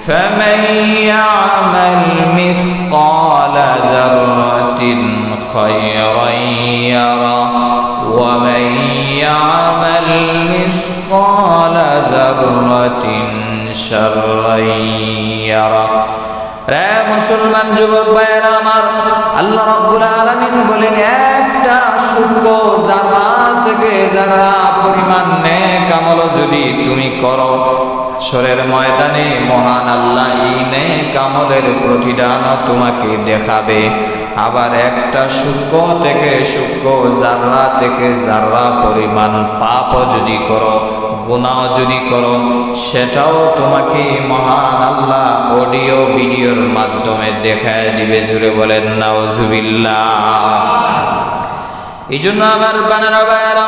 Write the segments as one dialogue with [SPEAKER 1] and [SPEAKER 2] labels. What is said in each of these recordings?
[SPEAKER 1] فمن يعمل مثقال ذرة خيرا يره ومن يعمل مثقال ذرة شرا يره রে মুসলমান যুবক ভাইরা আমার, আল্লাহ রাব্বুল আলামিন বলেন একটা সূক্ষ্ম যারা থেকে যারা পরিমাণ নেক আমল যদি তুমি করো, হাশরের ময়দানে মহান আল্লাহ এই নেক আমলের প্রতিদান তোমাকে দেখাবে। আবার একটা সূক্ষ্ম থেকে সূক্ষ্ম যারা থেকে যারা পরিমাণ পাপ যদি করো, গুনাহ যদি করো, সেটাও তোমাকে মহান আল্লাহ অডিও ভিডিওর মাধ্যমে দেখায় দিবে। জুড়ে বলেন নাউজুবিল্লাহ। এই জন্য আমার বানানো ভাইয়েরা,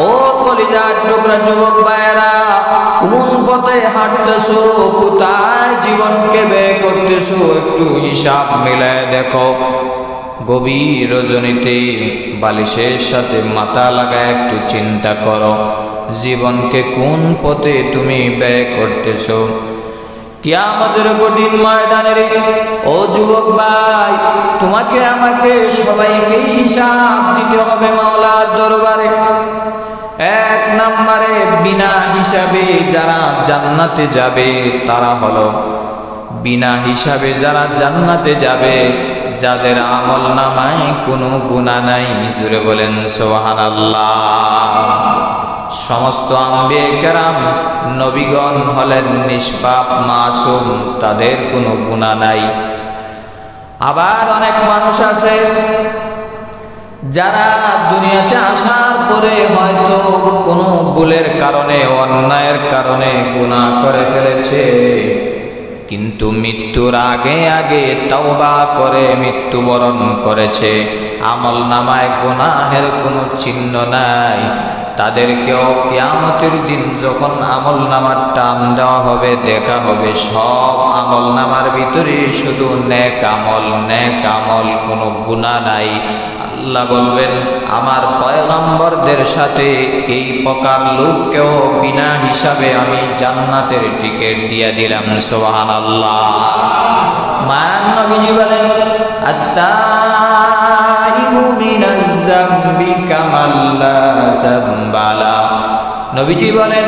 [SPEAKER 1] ও কলিজার টুকরা যুবক ভাইয়েরা, কোন পথে হাঁটতেছো, কোথায় জীবনকে ব্যয় করতেছো, একটু হিসাব মিলায় দেখো। গভীর রজনীতে বালিশের সাথে মাথা লাগায় একটু চিন্তা করো, জীবনকে কোন পথে তুমি ব্যয় করতেছো। কিয়ামতের কঠিন ময়দানে ও যুবক ভাই, তোমাকে আমাকে সবাইকে হিসাব দিতে হবে মাওলার দরবারে। এক নম্বরে বিনা হিসাবে যারা জান্নাতে যাবে তারা হলো, বিনা হিসাবে যারা জান্নাতে যাবে যাদের আমল নামায় কোনো গুনাহ নাই। জুড়ে বলেন সুবহানাল্লাহ। সমস্ত আম্বিয়া কেরাম নবীগণ হলেন নিষ্পাপ মাসুম, তাদের কোনো গুনাহ নাই। আবার অনেক মানুষ আছে যারা দুনিয়াতে আসার পরে হয়তো কোনো ভুলের কারণে, অন্যায়ের কারণে গুনাহ করে ফেলেছে, কিন্তু মৃত্যুর আগে আগে তওবা করে মৃত্যুবরণ করেছে, আমল নামায় গুনাহের কোনো চিহ্ন নাই। তাদেরকেও কিয়ামতের দিন যখন আমল নামার টান দেওয়া হবে, দেখা হবে সব আমল নামার ভিতরে শুধু নেক আমল, কোনো গুনাহ নাই। আল্লাহ বলবেন আমার পয়গম্বরদের সাথে এই প্রকার লোককেও বিনা হিসাবে আমি জান্নাতের টিকিট দিয়ে দিলাম। সুবহানাল্লাহ। মান নবীজি বলেন আত্তাইবু মিনাজ যামবি কামাল লা যামবা লা। নবীজি বলেন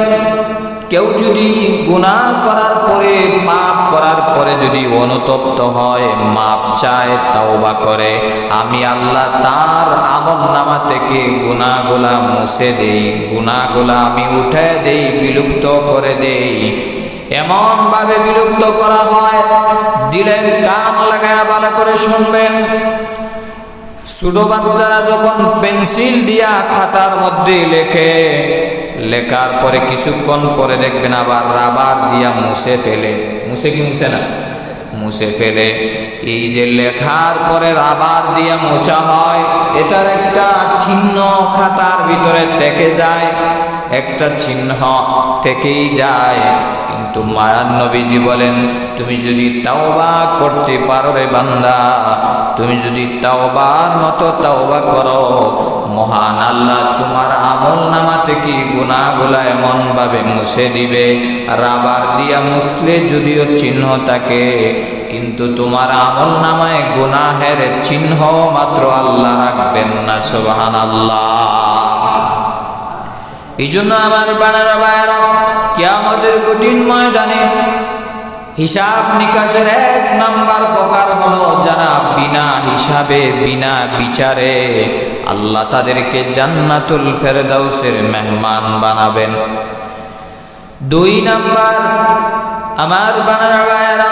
[SPEAKER 1] কেউ যদি গুনাহ করার পরে, পাপ করার পরে যদি অনুতপ্ত হয়, মাপ চায়, তওবা করে, আমি আল্লাহ তার আমলনামা থেকে গুনাহগুলা মুছে দেই, গুনাহগুলা আমি উঠে দেই, বিলুপ্ত করে দেই। এমন ভাবে বিলুপ্ত করা হয়, দিলের কান লাগায় ভালো করে শুনবেন। ছোট বাচ্চারা যখন পেন্সিল দিয়া খাতার মধ্যে লেখে, লেখার পরে কিছুক্ষণ পরে দেখবেন আবার রাবার দিয়া মুছে ফেলে, মুছে না, মুছে ফেলে। এই যে লেখার পরে রাবার দিয়া মোছা হয়, এটার একটা চিহ্ন খাতার ভিতরে থেকে যায়, একটা চিহ্ন থেকেই যায়। কিন্তু মায়ার নবীজি বলেন তুমি যদি তাওবা করতে পারো রে বান্দা, তুমি যদি তাওবার মতো তাওবা করো, মহান আল্লাহ তোমার আমল নামা থেকে গুনাহগুলা এমন ভাবে মুছে দিবে, রাবার দিয়া মুছলে যদিও চিহ্ন থাকে, কিন্তু তোমার আমল নামায় গুনাহের চিহ্ন মাত্র আল্লাহ রাখবেন না। সুবহানাল্লাহ। এই জন্য আমার বানারা ভাইরা, কিয়ামতের কঠিন ময়দানে হিসাব নিকাশের এক নাম্বার প্রকার হলো যারা বিনা হিসাবে, বিনা বিচারে আল্লাহ তাদেরকে জান্নাতুল ফেরদাউসের মেহমান বানাবেন। দুই নাম্বার আমার বানারা ভাইরা,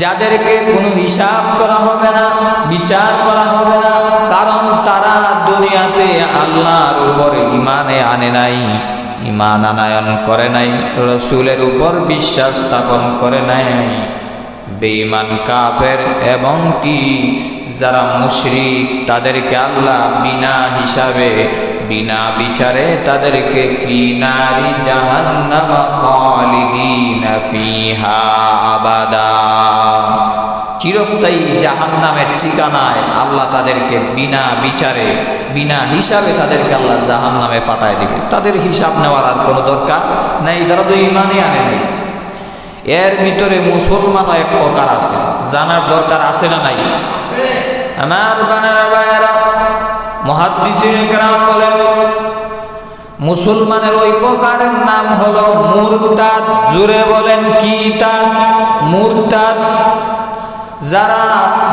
[SPEAKER 1] যাদেরকে কোনো হিসাব করা হবে না, বিচার করা হবে না, কারণ তারা দুনিয়াতে আল্লাহর উপর ঈমানে আনে নাই, ঈমান আনয়ন করে নাই, রাসূলের উপর বিশ্বাস স্থাপন করে নাই, বেঈমান কাফের এবং কি যারা মুশরিক, তাদেরকে আল্লাহ বিনা হিসাবে, বিনা বিচারে তাদেরকে ফি নারি জাহান্নাম খালিদিনা ফিহা আবাদা, চিরস্থায়ী জাহান্নামের ঠিকানায় আল্লাহ তাদেরকে বিনা বিচারে, বিনা হিসাবে তাদেরকে আল্লাহ জাহান্নামে পাঠায় দিবে। তাদের হিসাব নেওয়ার আর কোনো দরকার নেই, তারা তো ঈমানই আনে নাই। এর ভিতরে মুসলমানও এক প্রকার আছে, জানার দরকার আছে না নাই? আমার বানারা ভাইয়েরা, মুহাদ্দিসিনে কেরাম বলেন মুসলমানের ওই প্রকারের নাম হলো মুরতাদ। জোরে বলেন কি তা? মুরতাদ। যারা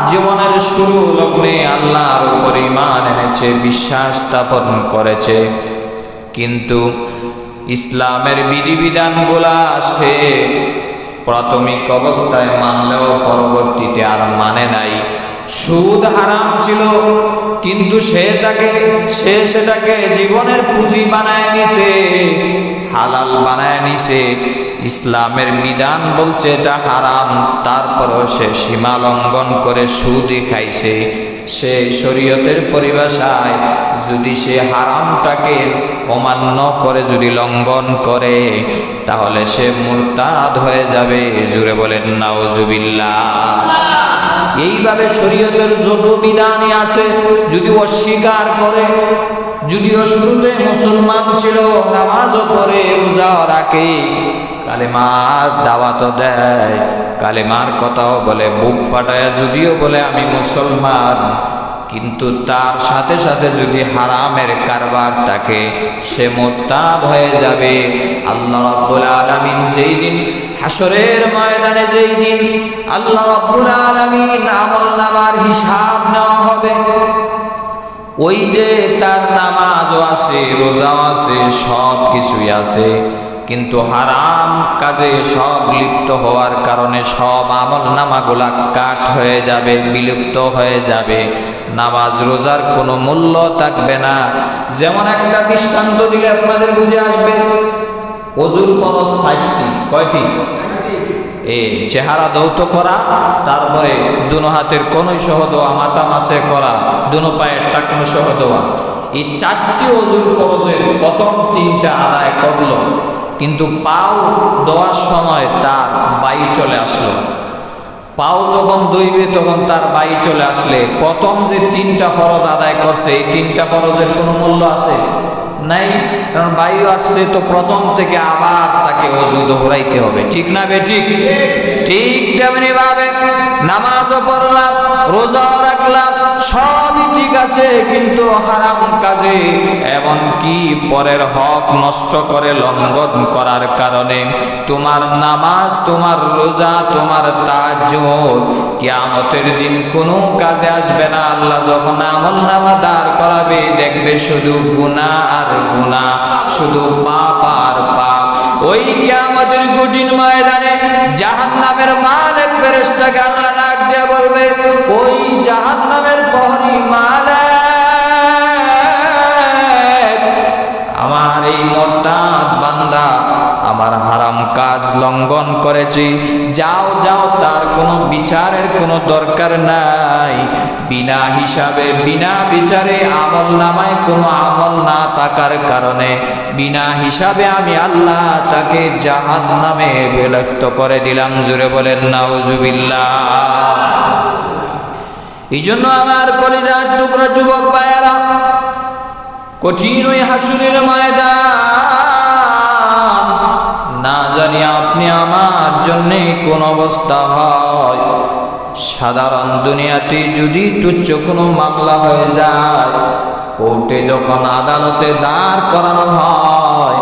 [SPEAKER 1] জীবনের শুরু লগ্নে আল্লাহর উপর ঈমান এনেছে, বিশ্বাস স্থাপন করেছে, কিন্তু ইসলামের বিধিবিধানগুলা সে প্রাথমিক অবস্থায় মানলেও পরবর্তীতে আর মানে নাই। সুদ হারাম ছিল, কিন্তু সে সেটাকে জীবনের পুঁজি বানায় নিছে, হালাল বানায় নিছে। ইসলামের বিধান বলছে এটা হারাম, তারপরও সে সীমা লঙ্ঘন করে সুদই খাইছে। সে শরীয়তের পরিভাষায় যদি সে হারামটাকে অমান্য করে, যদি লঙ্ঘন করে, তাহলে সে মুরতাদ হয়ে যাবে। জুড়ে বলেন নাউজুবিল্লাহ। এইভাবে শরীয়তের যত বিধানই আছে যদি অস্বীকার করে, যদিও শুরুতে মুসলমান ছিল, নামাজও পড়ে, রোজাও রাখে, কালেমার দাওয়াতও দেয়, কালেমার কথাও বলে, বুক ফাটায় যদিও বলে আমি মুসলমান, কিন্তু তার সাথে সাথে যদি হারামের কারবার থাকে, সে মুরতাদ হয়ে যাবে। আল্লাহ রাব্বুল আলামিন যেই দিন হাসরের ময়দানে, যেই দিন আল্লাহ রাব্বুল আলামিন আমলনামার হিসাব নেওয়া হবে, ওই যে তার নামাজও আছে, রোজাও আছে, সব কিছুই আছে, কিন্তু হারাম কাজে সব লিপ্ত হওয়ার কারণে সব আমলনামাগুলা কাট হয়ে যাবে, বিলুপ্ত হয়ে যাবে। নামাজ রোজার কোনো মূল্য থাকবে না। যেমন একটা দৃষ্টান্ত দিলে আপনাদের বুঝে আসবে। ওযুর ফরজ ৬০টি। কয়টি? চেহারা দৌত করা, তারপরে দুনো হাতের কনুই সহ দোয়া, মাথা মাসে করা, দুনো পায়ের টাকনু সহ দোয়া। এই ৪টি ওযুর ফরজের প্রথম ৩টা আদায় করলো, কিন্তু পাও দেওয়ার সময় তার বায়ু চলে আসলো। পাও যখন দইবে তখন তার বায়ু চলে আসলে প্রথম যে ৩টা ফরজ আদায় করছে, এই 3টা ফরজের কোনো মূল্য আছে? নাই, কারণ বায়ু আসছে তো প্রথম থেকে আবার তাকে ওযু দোহরাইতে হবে। ঠিক না বেঠিক? ঠিক তেমনি ভাবে নামাজও পড়লাম, রোজাও রাখলাম, সবই ঠিক আছে, কিন্তু হারাম কাজে এমনকি পরের হক নষ্ট করে লঙ্ঘন করার কারণে তোমার নামাজ, তোমার রোজা, তোমার তাহাজ্জুদ কিয়ামতের দিন কোনো কাজে আসবে না। আল্লাহ যখন আমলনামা দাঁড় করাবে, দেখবে শুধু গুনাহ আর গুনাহ, শুধু পাপ আর পাপ। ওই কিয়ামতের কঠিন ময়দানে জাহান্নামের মালিক ফেরেশতাকে আল্লাহ ডাক দিয়ে বলবে, ওই জাহান্নামের প্রহরী মালিক, আমার এই মুরতাদ বান্দা আমার হারাম কাজ লঙ্ঘন করেছি, যাও যাও, তার কোনো বিচারের কোনো দরকার নাই। বিনা হিসাবে, বিনা বিচারে, আমল নামায় কোনো আমল না থাকার কারণে বিনা হিসাবে আমি আল্লাহ তাকে জাহান্নামে বিলুপ্ত করে দিলাম। জুড়ে বলেন নাউজুবিল্লাহ। এই জন্য আমার কলিজার টুকরা যুবক ভাইয়েরা, কঠিন ওই হাসরের ময়দান, না জানি আপনি আমার জন্য কোন অবস্থা হয়। সাধারণ দুনিয়াতে যদি তুচ্ছ কোনো মামলা হয়ে যায়, কোর্টে যখন আদালতে দাঁড় করানো হয়,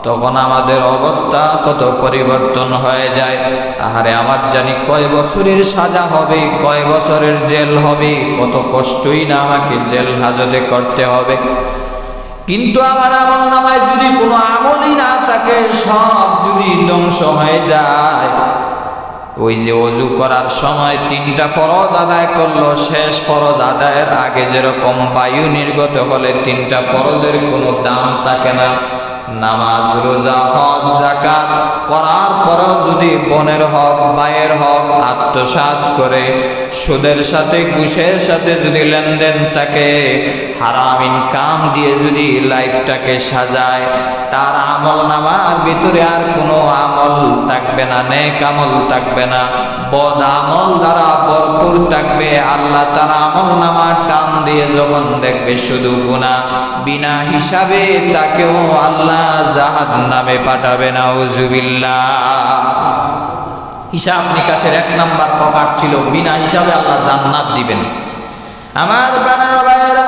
[SPEAKER 1] তখন আমাদের অবস্থা কত পরিবর্তন হয়ে যায়। আহারে আমার জানি কয় বছরের সাজা হবে, কয় বছরের জেল হবে, কত কষ্টই না আমাকে জেল হাজতে করতে হবে। কিন্তু আমার আমলনামায় যদি কোনো আমলই না থাকে, সব যদি ধ্বংস হয়ে যায়, ওই যে ওযু করার সময় 3টা ফরজ আদায় করলো, শেষ ফরজ আদায়ের আগে যেরকম বায়ু নির্গত হলে 3টা ফরজের কোনো দাম থাকে না, নামাজ, রোজা, হজ, যাকাত করার পরেও যদি বোনের হক, ভাইয়ের হক আত্মসাৎ করে, সুদের সাথে ঘুষের সাথে যদি লেনদেন থাকে, হারাম ইনকাম দিয়ে যদি লাইফটাকে সাজায়, তার আমল নামার ভিতরে আর কোনো আমল থাকবে না, নেক আমল থাকবে না, বদ আমল দ্বারা ভরপুর থাকবে। আল্লাহ তার আমল নামা টান দিয়ে যখন দেখবে শুধু গুনাহ, বিনা হিসাবে তাকেও আল্লাহ জাহান্নামে পাঠাবে। নাউজুবিল্লাহ। হিসাব নিকাশের 1 নাম্বার প্রকার ছিল বিনা হিসাবে আল্লাহ জান্নাত দিবেন। আমার প্রাণের ভাইয়েরা,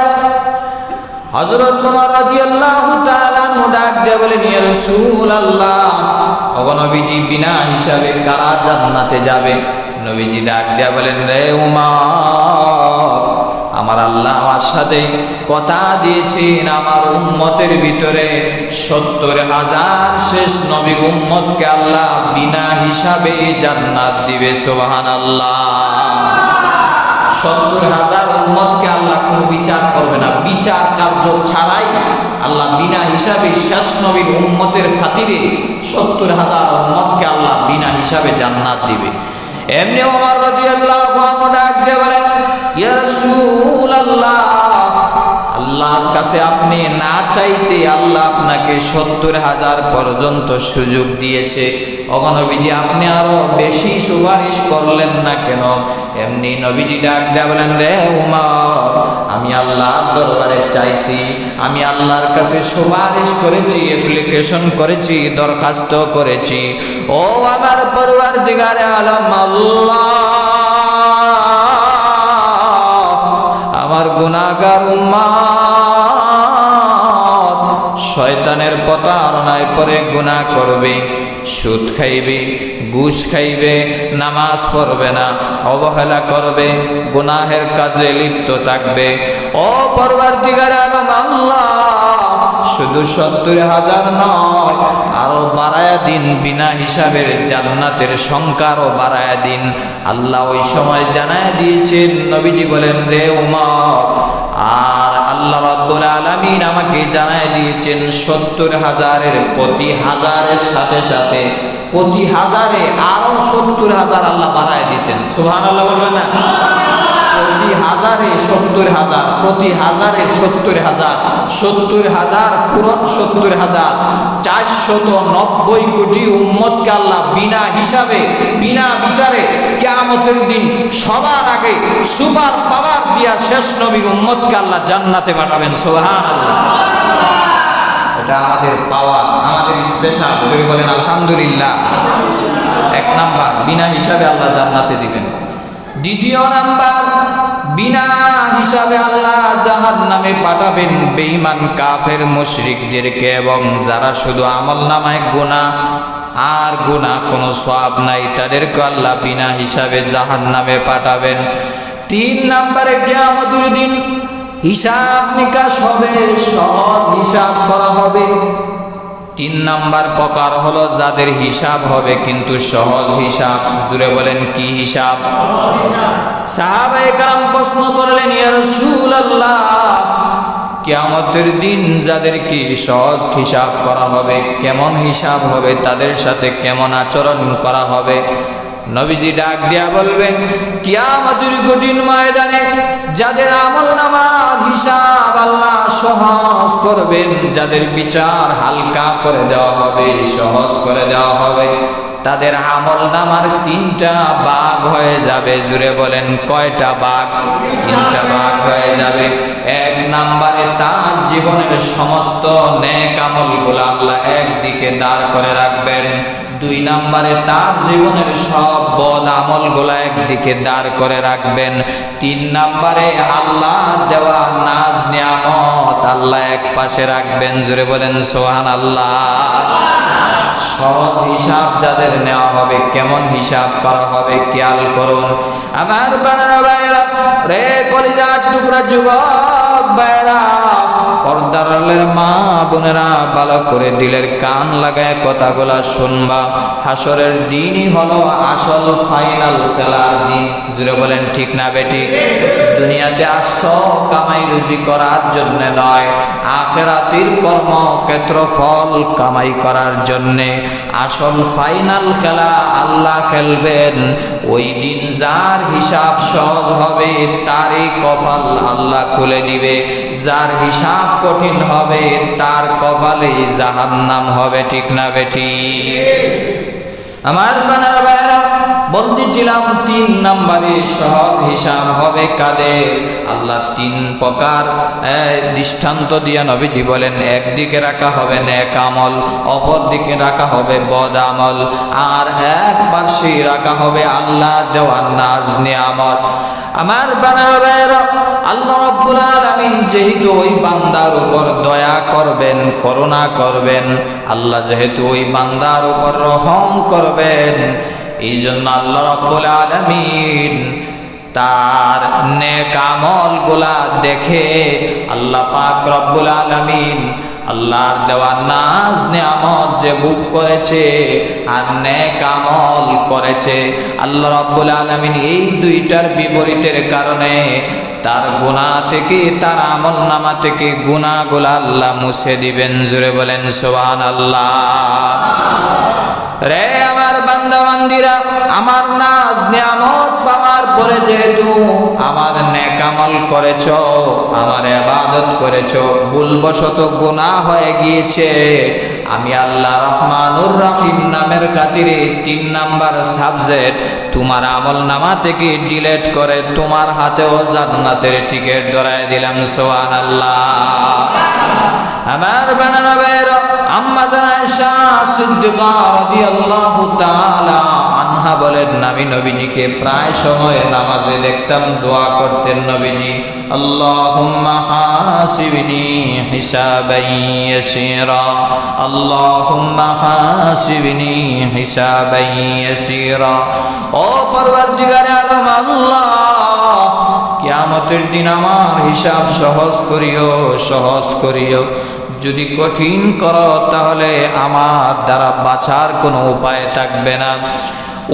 [SPEAKER 1] হযরত ওমর রাদিয়াল্লাহু তাআলা ডাক দিয়ে বলেন, ইয়া রাসূলুল্লাহ, ওগো নবীজি, বিনা হিসাবে কারা জান্নাতে যাবে? নবীজি ডাক দিয়ে বলেন, রে ওমর, আমার আল্লাহ আমার সাথে কথা দিয়েছেন, আমার উম্মতের ভিতরে 70,000 শেষ নবীর উম্মতকে আল্লাহ বিনা হিসাবে জান্নাত দিবে। সুবহানাল্লাহ। 70,000 উম্মতকে আল্লাহ কোনো বিচার করবে না, বিচার কার্য ছাড়াই আল্লাহ বিনা হিসাবে শেষ নবীর উম্মতের খাতিরে 70,000 উম্মতকে আল্লাহ বিনা হিসাবে জান্নাত দিবে। এমনি ওমর রাদিয়াল্লাহু আনহু ডাক দিয়ে বলেন, ইয়া রাসূলুল্লাহ, আল্লাহর কাছে আপনি না চাইতে আল্লাহ আপনাকে 70,000 পর্যন্ত সুযোগ দিয়েছে, ওগো নবীজি, আপনি আরো বেশি সুপারিশ করলেন না কেন? এমনি নবীজি ডাক দিয়ে বলেন, রে ওমর, আমি আল্লাহর দরবারে চাইছি, আমি আল্লাহর কাছে সুপারিশ করেছি, অ্যাপ্লিকেশন করেছি, দরখাস্ত করেছি, ও আমার পরওয়ারদিগারে আলম আল্লাহ, আমার গুনাহগার উম্মত শয়তানের প্রতারণায় পড়ে গুনাহ করবে, সুদ খাইবে, ঘুষ খাইবে, নামাজ পড়বে না, অবহেলা করবে, গুনাহের কাজে লিপ্ত থাকবে। ও পরওয়ারদিগারে আলম আল্লাহ, শুধু 70,000 নয়, আরো বাড়ায়া দিন, বিনা হিসাবের জান্নাতের সংখ্যা আরো বাড়ায়া দিন। আল্লাহ ওই সময় জানায় দিয়েছেন, নবীজি বলেন, রে উমর, আর আল্লাহ রাব্বুল আলামিন আমাকে জানায় দিয়েছেন 70,000-এর প্রতি হাজারের সাথে সাথে প্রতি হাজারে আরো 70,000 আল্লাহ বাড়ায় দিয়েছেন। সুবহানাল্লাহ বলবেন না? প্রতি হাজারে 70,000, প্রতি হাজারে 70,000, 70,000 পূরণ 70,000, 490 কোটি উম্মতকে আল্লাহ বিনা হিসাবে, বিনা বিচারে কিয়ামতের দিন সবার আগে সুপার পাওয়ার দিয়া শেষ নবীর উম্মতকে আল্লাহ জান্নাতে পাঠাবেন। সুবহানাল্লাহ। এটা আমাদের পাওয়া, আমাদের স্পেশাল। যদি বলেন আলহামদুলিল্লাহ। 1 নাম্বার, বিনা হিসাবে আল্লাহ জান্নাতে দিবেন। 2 নাম্বার, বিনা হিসাবে আল্লাহ জাহান্নামে পাঠাবেন বেঈমান কাফের মুশরিকদেরকে, এবং যারা শুধু আমলনামায় গুনাহ আর গুনাহ কোনো সওয়াব নাই, তাদেরকে আল্লাহ বিনা হিসাবে জাহান্নামে পাঠাবেন। 3 নাম্বারে কিয়ামতের দিন হিসাব নিকাশ হবে, সহজ হিসাব করা হবে। 3 নাম্বার প্রকার হলো যাদের হিসাব হবে কিন্তু সহজ হিসাব। জুড়ে বলেন, কি হিসাব? সাহাবায়ে কেরাম প্রশ্ন করলেন, ইয়া রাসূলুল্লাহ, কিয়ামতের দিন যাদের কি সহজ হিসাব করা হবে, কেমন হিসাব হবে, তাদের সাথে কেমন আচরণ করা হবে? নবীজি ডাক দিয়া বলবেন, কিয়ামতের কঠিন ময়দানে যাদের আমলনামার হিসাব আল্লাহ সহজ করবেন, যাদের বিচার হালকা করে দেওয়া হবে, সহজ করে দেওয়া হবে, তাদের আমলনামার 3টা ভাগ হয়ে যাবে। জুড়ে বলেন, কয়টা ভাগ? 3টা ভাগ হয়ে যাবে। 1 নাম্বারে তার জীবনের সমস্ত নেক আমলগুলো আল্লাহ একদিকে দাঁড় করে রাখবেন। 2 নাম্বারে তার জীবনের সব বদ আমলগুলো একদিকে দাঁড় করে রাখবেন। 3 নাম্বারে আল্লাহ দেওয়া নাজ নিয়ামত আল্লাহ এক পাশে রাখবেন। জোরে বলেন সুবহানাল্লাহ। সহজ হিসাব যাদের নেওয়া হবে, কেমন হিসাব করা হবে খেয়াল করুন। আমার বানানো ভাইরা রে, কলিজার টুকরা যুবক ভাইরা, পর্দার আড়ালের মা বোনেরা, ভালো করে দিলের কান লাগায় কথাগুলা শুনবা। হাসরের দিনই হলো আসল ফাইনাল খেলার দিন। জুড়ে বলেন, ঠিক না বেঠিক? দুনিয়াতে আসছো কামাই রুজি করার জন্য নয়, আখিরাতের কর্মক্ষেত্র ফল কামাই করার জন্যে। আসল ফাইনাল খেলা আল্লাহ খেলবেন ওই দিন। যার হিসাব সহজ হবে তারই কপাল আল্লাহ খুলে দিবে, যার হিসাব কঠিন হবে তার কপালে জাহান্নাম হবে। ঠিক না বেঠিক? আমার বানার ভাইরা, বলতেছিলাম 3 নম্বরে সহজ হিসাব হবে কাদের? আল্লাহ 3 প্রকার দৃষ্টান্ত দিয়া নবীজি বলেন, একদিকে রাখা হবে নেক আমল, অপর দিকে রাখা হবে বদ আমল, আর এক পাশে রাখা হবে আল্লাহ দেওয়া নাজ নিয়ামত। আমার বান্দারা, আল্লাহ রাব্বুল আলামিন যেহেতু ওই বান্দার উপর দয়া করবেন, করুণা করবেন, আল্লাহ যেহেতু ওই বান্দার উপর রহম করবেন, এই জন্য আল্লাহ রাব্বুল আলামিন তার নেক আমলগুলা দেখে আল্লাহ পাক রব্বুল আলামিন আল্লাহর দেওয়া নাজ নিয়ামত যে ভোগ করেছে আর নেক আমল করেছে, আল্লাহ রাব্বুল আলামিন এই দুইটার বিপরীতের কারণে তার গুনাহ থেকে, তার আমল নামা থেকে গুনাহগুলো আল্লাহ মুছে দিবেন। জোরে বলেন সুবহানাল্লাহ। রে আমার বান্দা বান্দিরা, আমার নাজ নিয়ামত পাওয়ার পরে যেহেতু আমার নেক আমল করেছো, আমার ইবাদত করেছো, ভুলবশত গুনাহ হয়ে গিয়েছে, আমি আল্লাহ রহমানুর রহিম নামের খাতিরে 3 নাম্বার সাবজেক্ট তোমার আমল নামা থেকে ডিলিট করে তোমার হাতেও জান্নাতের টিকিট ধরায় দিলাম। সুবহানাল্লাহ। আমার বানানা ভাইরা, আম্মা জান আয়েশা সিদ্দিকা রাদিয়াল্লাহু তাআলা আনহা বলেন, আমি নবীজিকে প্রায় সময় নামাজে দেখতাম দোয়া করতেন নবীজি, আল্লাহুম্মা হাসিবনি হিসাবান ইয়াসীরা, আল্লাহুম্মা হাসিবনি হিসাবান ইয়াসীরা। ও পরওয়ারদিগারে আলম আল্লাহ, কিয়ামতের দিন আমার হিসাব সহজ করিও, সহজ করিও। যদি কঠিন করো তাহলে আমার দ্বারা বাঁচার কোনো উপায় থাকবে না।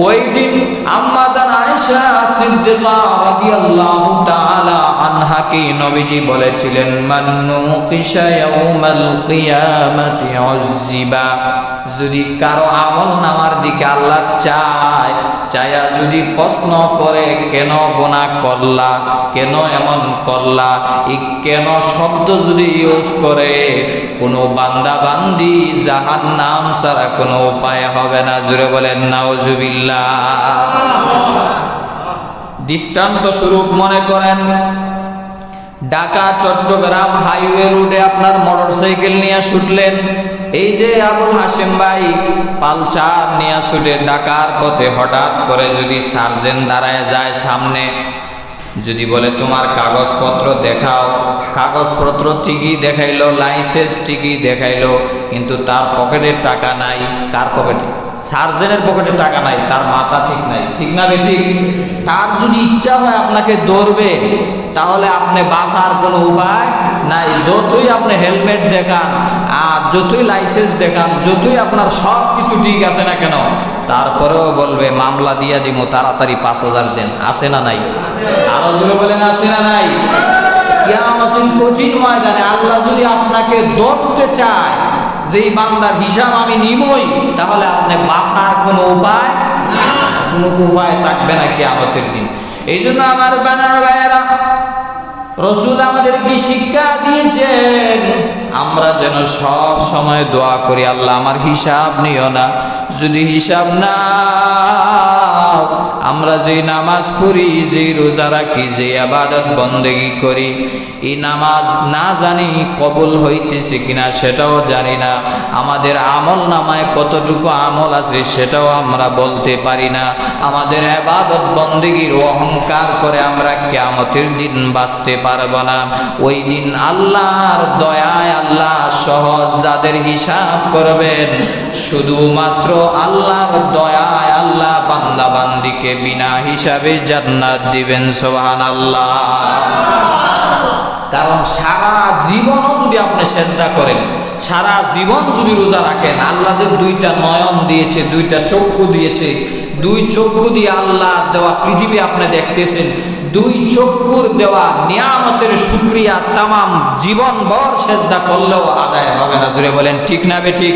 [SPEAKER 1] ওই দিন আম্মা জান আয়েশা সিদ্দিকা রাদিয়াল্লাহু তাআলা আনহাকে নবীজি বলেছিলেন, মান নুকিশা ইয়াউমাল কিয়ামাতি উযিবা। যদি কারো আমল নামার দিকে আল্লাহ চায়া যদি প্রশ্ন করে, কেন গুনাহ করলা, কেন এমন করলা, এই কেন শব্দ যদি ইউজ করে, কোনো বান্দা বান্দি জাহান্নাম ছাড়া কোনো উপায় হবে না। জোরে বলেন নাউজুবিল্লাহ। দৃষ্টান্ত স্বরূপ মনে করেন, ঢাকা চট্টগ্রাম হাইওয়ে রোডে আপনার মোটরসাইকেল নিয়ে ছুটলেন, এই যে আবুল হাসিম ভাই পালচার নিয়ে ছুটে ঢাকার পথে হঠাৎ করে যদি সার্জেন্ট দাঁড়ায় যায় সামনে, যদি বলে তোমার কাগজপত্র দেখাও, কাগজপত্র ঠিকই দেখাইলো, লাইসেন্স ঠিকই দেখাইলো, কিন্তু তার পকেটে টাকা নাই। কার পকেটে? সার্জেনের পকেটে টাকা নাই, তার মাথা ঠিক নাই, ঠিক না বেঠিক? তার যদি ইচ্ছা হয় আপনাকে ধরবে, তাহলে আপনি বাঁচার কোনো উপায় নাই। যতই আপনি হেলমেট দেখান আর যতই লাইসেন্স দেখান, যতই আপনার সব কিছু ঠিক আছে না কেন, তারপরেও বলবে মামলা দিয়া দিব, তাড়াতাড়ি 5,000 দেন। আছে না নাই? আরো জোরে বলেন, আছে না নাই? কিয়ামতের কঠিন ময়দানে আল্লাহ যদি আপনাকে ধরতে চায়, যেই বান্দার হিসাব আমি নিবই, তাহলে আপনি বাঁচার কোনো উপায়, কোনো উপায় থাকবে না কিয়ামতের দিন। এই জন্য আমার বানার ভাইয়েরা, রাসূল আমাদেরকে শিক্ষা দিয়েছেন, আমরা যেন সব সময় দোয়া করি, আল্লাহ আমার হিসাব নিও না। যদি হিসাব না, আমরা যে নামাজ পড়ি, যে রোজা রাখি, যে ইবাদত বন্দেগী করি, এই নামাজ না জানি কবুল হইতেছে কিনা সেটাও জানি না, আমাদের আমল নামায় কতটুকু আমল আছে সেটাও আমরা বলতে পারি না। আমাদের ইবাদত বন্দেগীর অহংকার করে আমরা কিয়ামতের দিন বাঁচতে পারবো না। ওই দিন আল্লাহর দয়ায় আল্লাহ সহজ যাদের হিসাব করবেন, শুধুমাত্র আল্লাহর দয়ায় আল্লাহ বান্দা বান্দিকে বিনা হিসাবে জান্নাত দিবেন। সুবহানাল্লাহ। কারণ সারা জীবনও যদি আপনি সেজদা করেন, সারা জীবন যদি রোজা রাখেন, আল্লাহ যে 2টা নয়ন দিয়েছে, 2টা চক্ষু দিয়েছে, 2 চক্ষু দিয়ে আল্লাহ দেওয়া পৃথিবী আপনি দেখতেছেন, 2 চক্ষুর দেওয়া নিয়ামতের শুকরিয়া তামাম জীবন ভর সেজদা করলেও আদায় হবে না। জুড়ে বলেন ঠিক না বেঠিক?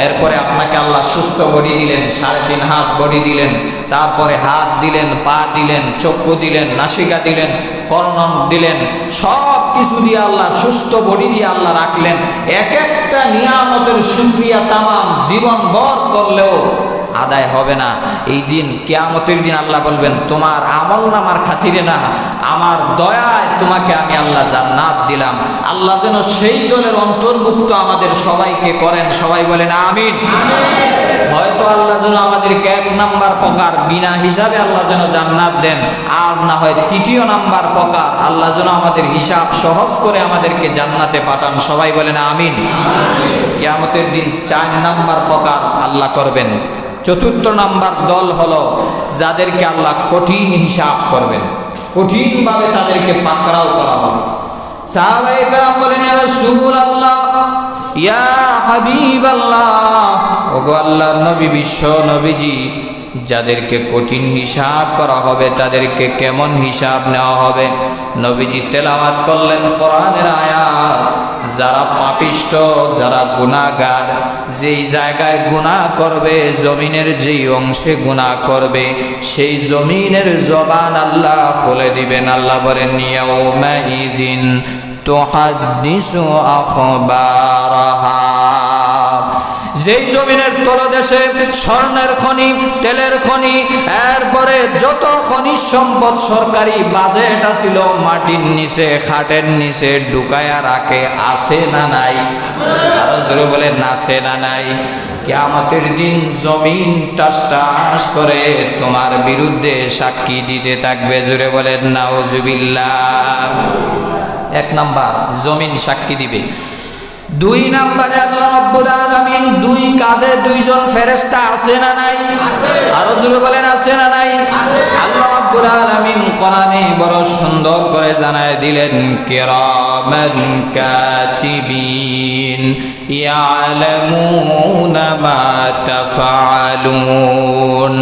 [SPEAKER 1] এরপরে আপনাকে আল্লাহ সুস্থ বডি দিলেন, 3.5 হাত বডি দিলেন, তারপরে হাত দিলেন, পা দিলেন, চক্ষু দিলেন, নাসিকা দিলেন, কর্ণন দিলেন, সব কিছু দিয়ে আল্লাহ সুস্থ বডি দিয়ে আল্লাহ রাখলেন। এক একটা নিয়ামতের শুকরিয়া তামাম জীবন ভর করলেও আদায় হবে না। এই দিন কিয়ামতের দিন আল্লাহ বলবেন, তোমার আমলনামার খাতিরে না, আমার দয়ায় তোমাকে আমি আল্লাহ জান্নাত দিলাম। আল্লাহ যেন সেই দলের অন্তর্ভুক্ত আমাদের সবাইকে করেন। সবাই বলেন আমিন। হয়তো আল্লাহ যেন আমাদেরকে 1 নাম্বার প্রকার বিনা হিসাবে আল্লাহ যেন জান্নাত দেন, আর না হয় 3য় নাম্বার প্রকার আল্লাহ যেন আমাদের হিসাব সহজ করে আমাদেরকে জান্নাতে পাঠান। সবাই বলেন আমিন। কিয়ামতের দিন 4 নাম্বার প্রকার আল্লাহ করবেন। 4র্থ নাম্বার দল হলো যাদেরকে আল্লাহ কঠিন হিসাব করবেন, কঠিনভাবে তাদেরকে পাকড়াও করা হবে। সাহাবায়ে কেরাম বলেন, ইয়া রাসূলুল্লাহ, ইয়া হাবিবাল্লাহ, ওগো আল্লাহর নবী, বিশ্ব নবীজি, যাদেরকে কঠিন হিসাব করা হবে তাদেরকে কেমন হিসাব নেওয়া হবে? নবীজি তেলাওয়াত করলেন কোরআনের আয়াত, যারা পাপিষ্ঠ, যারা গুনাহগার, যেই জায়গায় গুনাহ করবে, জমিনের যেই অংশে গুনাহ করবে, সেই জমিনের জবান আল্লাহ খুলে দিবেন। আল্লাহ বলেন, ইয়াউমাইদিন তুহাদ্দিসু আখবারাহা। যেই জমিনের তলদেশে স্বর্ণের খনি, তেলের খনি, এরপরে যত খনিজ সম্পদ সরকারি বাজেট ছিল মাটির নিচে, খাটের নিচে ঢুকায়া রাখে, আছে না নাই? আরো জোরে বলেন, আছে না নাই? কিয়ামতের দিন জমিন টাস টাস করে তোমার বিরুদ্ধে সাক্ষী দিতে থাকবে। জোরে বলেন নাউজুবিল্লাহ। 1 নাম্বার জমিন সাক্ষী দিবে। 2 নাম্বারে আল্লাহ রাব্বুল আলামিন 2 কাঁধে 2 জন ফেরেশতা আছে না নাই? আরো জোরে বলেন, আছে না নাই? আল্লাহ রাব্বুল আলামিন কোরআনে বড় সুন্দর করে জানায় দিলেন, কিরামান কাতিবিন ইয়ালামুনা মা তাফআলুন।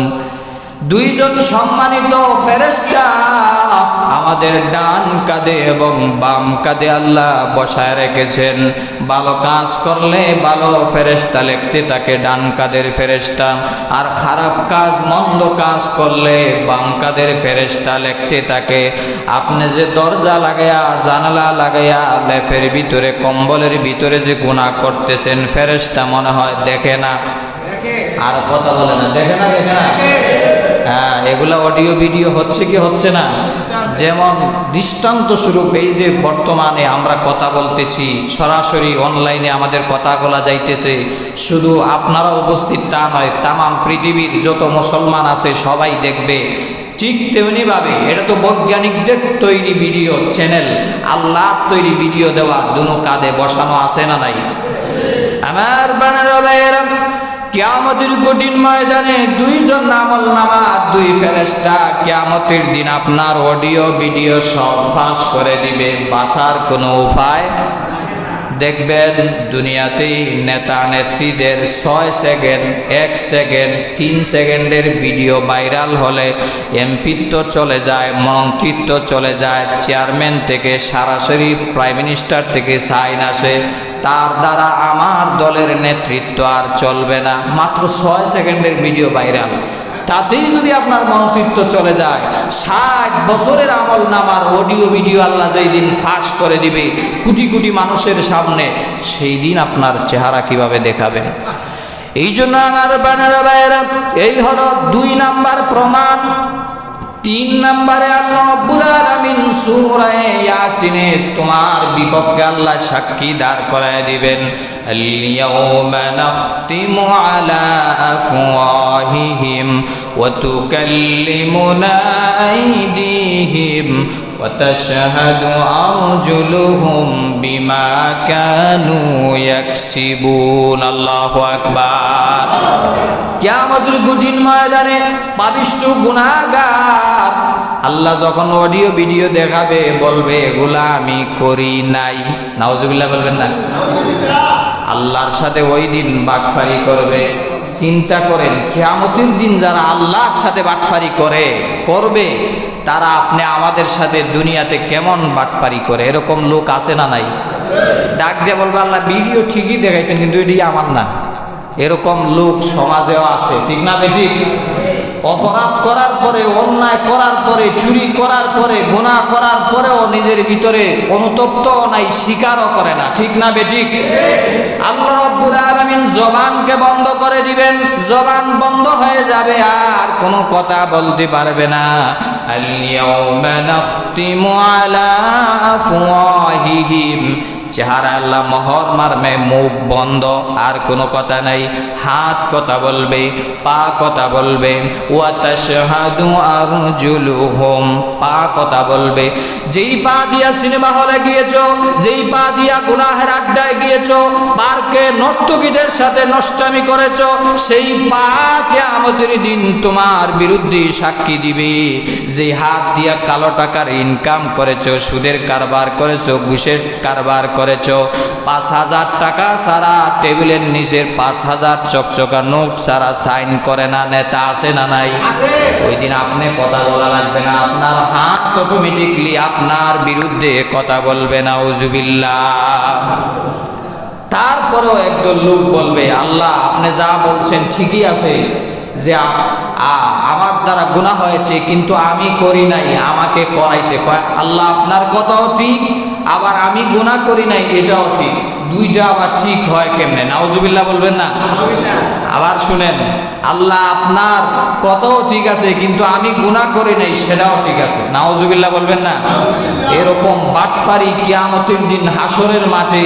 [SPEAKER 1] 2 জন সম্মানিত ফেরেশতা আমাদের ডান কাঁধে এবং বাম কাঁধে আল্লাহ বসায় রেখেছেন। ভালো কাজ করলে ভালো ফেরেশতা লিখতে থাকে ডান কাঁধের ফেরেশতা, আর খারাপ কাজ, মন্দ কাজ করলে বাম কাঁধের ফেরেশতা লিখতে থাকে। আপনি যে দরজা লাগাইয়া, জানালা লাগাইয়া, লেফের ভিতরে, কম্বলের ভিতরে যে গুনাহ করতেছেন, ফেরেশতা মনে হয় দেখে না? আর কথা বলে না, দেখে না? দেখে না? হ্যাঁ, এগুলা অডিও ভিডিও হচ্ছে কি হচ্ছে না? যেমন দৃষ্টান্ত স্বরূপ, এই যে বর্তমানে আমরা কথা বলতেছি, সরাসরি অনলাইনে আমাদের কথাগুলা যাইতেছে, শুধু আপনারা উপস্থিত তা নয়, তামাম পৃথিবীর যত মুসলমান আছে সবাই দেখবে। ঠিক তেমনি ভাবে এটা তো বৈজ্ঞানিকদের তৈরি ভিডিও চ্যানেল, আল্লাহর তৈরি ভিডিও দেওয়া, দুনো কাঁধে বসানো আছে না নাই? আমার বানারা ভাইয়েরা, কিয়ামতের কঠিন ময়দানে 2 জন আমলনামা, 2 ফেরেশতা কিয়ামতের দিন আপনার অডিও ভিডিও সব ফাঁস করে দিবে। বাঁচার কোনো উপায়? দেখবেন দুনিয়াতেই নেতা নেত্রীদের 6 সেকেন্ড, 1 সেকেন্ড, 3 সেকেন্ডের ভিডিও ভাইরাল হলে এমপিত্ব চলে যায়, মন্ত্রিত্ব চলে যায়, চেয়ারম্যান থেকে সরাসরি প্রাইম মিনিস্টার থেকে সাইন আসে, তার দ্বারা আমার দলের নেতৃত্ব আর চলবে না। মাত্র 6 সেকেন্ডের ভিডিও ভাইরাল, তাতেই যদি আপনার মন্ত্রিত্ব চলে যায়, 60 বছরের আমল নামার অডিও ভিডিও আল্লাহ যেই দিন ফাঁস করে দিবে কোটি কোটি মানুষের সামনে, সেই দিন আপনার চেহারা কিভাবে দেখাবেন? এই জন্য আমার বানারা ভাইয়েরা, এই হলো 2 নাম্বার প্রমাণ। 3 নাম্বারে আল্লাহ রাব্বুল আলামিন সূরা ইয়াসিনে তোমার বিপক্ষে আল্লাহ সাক্ষী দাঁড় করায় দিবেন। আল-ইয়াওমা নাখতিমু আলা আফওয়াহিহিম ওয়া তুকাল্লিমুনা আইদিহিম ওয়া তাশহাদু আরজুলুহুম বিমা কানু ইয়াকসিবুন। আল্লাহু আকবার। কিয়ামতের কঠিন ময়দানে পাপিষ্ঠ গুনাহগার আল্লাহ যখন অডিও ভিডিও দেখাবে, বলবে এগুলা আমি করি নাই। নাউজুবিল্লাহ বলবেন না? আল্লাহর সাথে ওই দিন বাটফারি করবে। চিন্তা করেন, কিয়ামতের দিন যারা আল্লাহর সাথে বাটফারি করবে, তারা আপনি আমাদের সাথে দুনিয়াতে কেমন বাটফারি করে? এরকম লোক আছে না নাই? ডাক দিয়ে বলবে, আল্লাহ ভিডিও ঠিকই দেখাইছেন কিন্তু এটি আমার না। এরকম লোক সমাজেও আছে, ঠিক না বেঠিক? অপরাধ করার পরে, অন্যায় করার পরে, চুরি করার পরে, গুনাহ করার পরেও নিজের ভিতরে অনুতপ্ত নাই, স্বীকারও করে না। ঠিক না বেঠিক? আল্লাহ রাব্বুল আলামিন জবানকে বন্ধ করে দিবেন, জবান বন্ধ হয়ে যাবে, আর কোনো কথা বলতে পারবে না। আল ইয়াউমা নাখতিমু আলা আফওয়াহিহিম, চেহারা আল্লাহ মোহর মারবে, মুখ বন্ধ, আর কোনো কথা নাই। হাত কথা বলবে, পা কথা বলবে। ওয়া তাশহাদু আরজুলুহুম, পা কথা বলবে। যেই পা দিয়া সিনেমা হলে গিয়েছো, যেই পা দিয়া গুনাহের আড্ডায় গিয়েছো, পার্কে নর্তকীদের সাথে নষ্টামি করেছো, সেই পা কিয়ামতের দিন তোমার বিরুদ্ধে সাক্ষী দিবে। যে হাত দিয়া কালো টাকার ইনকাম করেছো, সুদের কারবার করেছো, ঘুষের কারবার করেছো, ৫,০০০ টাকা ছাড়া টেবিলের নিচের ৫,০০০ চকচকা নোট ছাড়া সাইন করে না নেতা, আছে না নাই? ওই দিন আপনি কথা বলা লাগবে না, আপনার হাত অটোমেটিকলি আপনার বিরুদ্ধে কথা বলবে না। নাউজুবিল্লাহ। তারপরেও একদল লোক বলবে, আল্লাহ আপনি যা বলছেন ঠিকই আছে, যে আমার দ্বারা গুনাহ হয়েছে কিন্তু আমি করি নাই, আমাকে করাইছে। আল্লাহ আপনার কথাও ঠিক, আবার আমি গুনাহ করি নাই এটাও ঠিক, দুইটা আবার ঠিক হয় কেমনে? নাউজুবিল্লাহ বলবেন না? আবার শুনেন, আল্লাহ আপনার কথাও ঠিক আছে কিন্তু আমি গুনাহ করি নাই সেটাও ঠিক আছে। নাউজুবিল্লাহ বলবেন না? এরকম বাটফারি কিয়ামতের দিন হাসরের মাঠে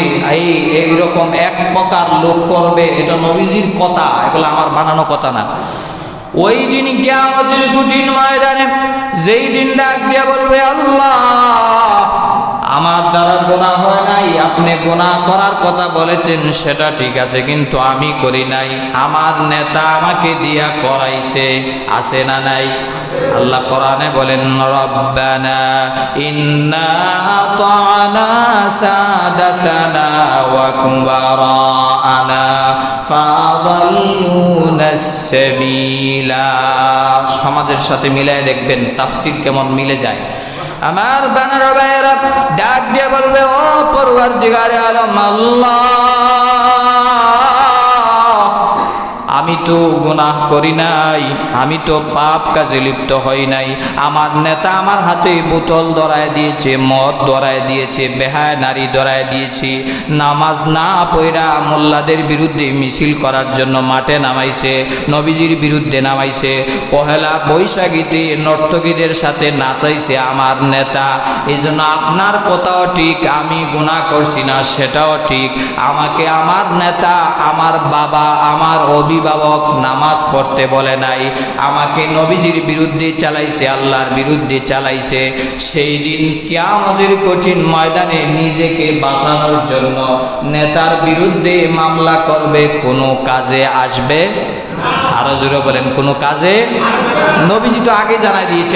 [SPEAKER 1] এইরকম এক প্রকার লোক করবে। এটা নবীজির কথা, এগুলো আমার বানানো কথা না। ওই দিন কিয়ামতের কঠিন ময়দানে যেই দিন ডাক দিয়া বলবে, আল্লাহ আমার দ্বারা গুনাহ হয় নাই, আপনি গুনাহ করার কথা বলেছেন সেটা ঠিক আছে কিন্তু আমি করি নাই, আমার নেতা আমাকে দিয়া করাইছে, আছে না নাই? আল্লাহ কোরআনে বলেন, রব্বানা ইন্না আতা'না সাদাতানা ওয়া কুবারানা ফাদাল্লুনাস সাবিলা। সমাজের সাথে মিলায় দেখবেন তাফসীর কেমন মিলে যায়। আমার বানার ভাইয়েরা ডাক দিয়ে বলবে, ও পরওয়ারদিগারে আলম আল্লাহ, আমি তো গুনাহ করি নাই, আমি তো পাপ কাজে লিপ্ত হই নাই, আমার নেতা আমার হাতে বোতল ধরায় দিয়েছে, মদ ধরায় দিয়েছে, বেহায়া নারী ধরায় দিয়েছি, নামাজ না পড়া মোল্লাদের বিরুদ্ধে মিছিল করার জন্য মাঠে নামাইছে, নবীজির বিরুদ্ধে নামাইছে, পহেলা বৈশাখীতে নর্তকীদের সাথে নাচাইছে আমার নেতা। এই জন্য আপনার কথাও ঠিক, আমি গুনাহ করছি না সেটাও ঠিক, আমাকে আমার নেতা, আমার বাবা, আমার অভিভাবক নামাজ পড়তে বলে নাই, আমাকে নবীজির বিরুদ্ধে চালাইছে, আল্লাহর বিরুদ্ধে চালাইছে। সেই দিন কিয়ামতের কঠিন ময়দানে নিজেকে বাঁচানোর জন্য নেতার বিরুদ্ধে মামলা করবে, কোনো কাজে আসবে? আরো জোরে বলেন, কোনো কাজে? নবীজি তো আগে জানাই দিয়েছে।